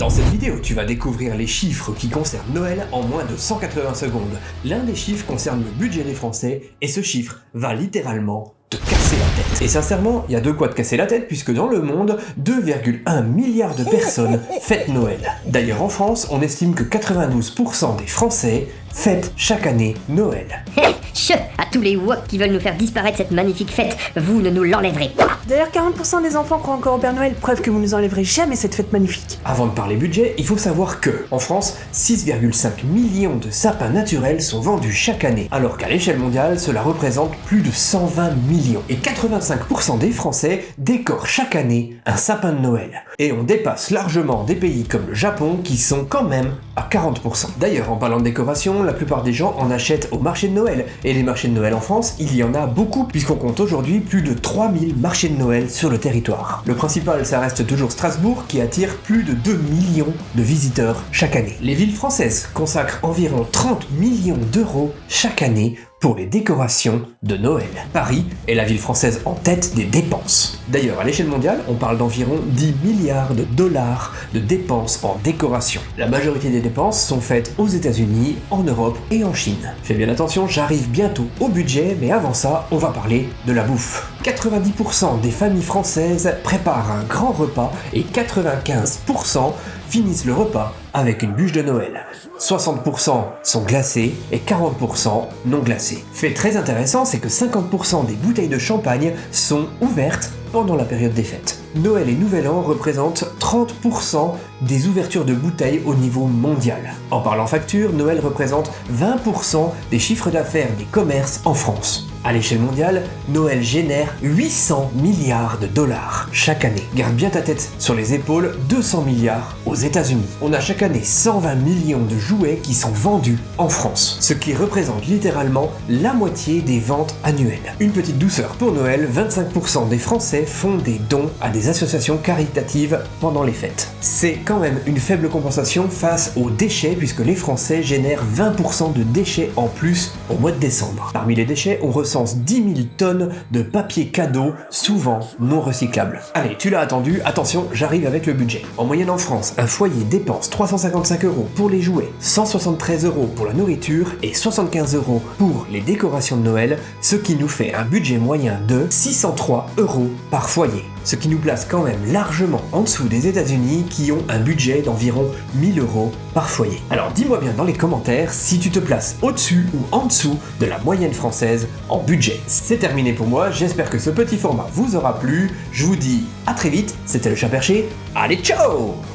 Dans cette vidéo, tu vas découvrir les chiffres qui concernent Noël en moins de 180 secondes. L'un des chiffres concerne le budget des Français, et ce chiffre va littéralement te casser la tête. Et sincèrement, il y a de quoi te casser la tête, puisque dans le monde, 2,1 milliards de personnes fêtent Noël. D'ailleurs, en France, on estime que 92% des Français fêtent chaque année Noël. À tous les woks qui veulent nous faire disparaître cette magnifique fête, vous ne nous l'enlèverez pas. D'ailleurs, 40% des enfants croient encore au Père Noël, preuve que vous nous enlèverez jamais cette fête magnifique. Avant de parler budget, il faut savoir que, en France, 6,5 millions de sapins naturels sont vendus chaque année, alors qu'à l'échelle mondiale, cela représente plus de 120 millions. Et 85% des Français décorent chaque année un sapin de Noël. Et on dépasse largement des pays comme le Japon qui sont quand même à 40%. D'ailleurs, en parlant de décoration, la plupart des gens en achètent au marché de Noël. Et les marchés de Noël en France, il y en a beaucoup, puisqu'on compte aujourd'hui plus de 3000 marchés de Noël sur le territoire. Le principal, ça reste toujours Strasbourg, qui attire plus de 2 millions de visiteurs chaque année. Les villes françaises consacrent environ 30 millions d'euros chaque année pour les décorations de Noël. Paris est la ville française en tête des dépenses. D'ailleurs, à l'échelle mondiale, on parle d'environ 10 milliards de dollars de dépenses en décoration. La majorité des dépenses sont faites aux États-Unis, en Europe et en Chine. Fais bien attention, j'arrive bientôt au budget, mais avant ça, on va parler de la bouffe. 90% des familles françaises préparent un grand repas et 95% finissent le repas avec une bûche de Noël. 60% sont glacés et 40% non glacés. Fait très intéressant, c'est que 50% des bouteilles de champagne sont ouvertes pendant la période des fêtes. Noël et Nouvel An représentent 30% des ouvertures de bouteilles au niveau mondial. En parlant facture, Noël représente 20% des chiffres d'affaires des commerces en France. À l'échelle mondiale, Noël génère 800 milliards de dollars chaque année. Garde bien ta tête sur les épaules, 200 milliards aux États-Unis. On a chaque année 120 millions de jouets qui sont vendus en France, ce qui représente littéralement la moitié des ventes annuelles. Une petite douceur pour Noël, 25% des Français font des dons à des associations caritatives pendant les fêtes. C'est quand même une faible compensation face aux déchets, puisque les Français génèrent 20% de déchets en plus au mois de décembre. Parmi les déchets, on recense 10 000 tonnes de papier cadeau, souvent non recyclable. Allez, tu l'as attendu, attention, j'arrive avec le budget. En moyenne en France, un foyer dépense 355 € pour les jouets, 173 € pour la nourriture et 75 € pour les décorations de Noël, ce qui nous fait un budget moyen de 603 € par foyer. Ce qui nous place quand même largement en dessous des États-Unis qui ont un budget d'environ 1 000 € par foyer. Alors dis-moi bien dans les commentaires si tu te places au-dessus ou en dessous de la moyenne française en budget. C'est terminé pour moi, j'espère que ce petit format vous aura plu. Je vous dis à très vite, c'était le Chat Perché, allez ciao!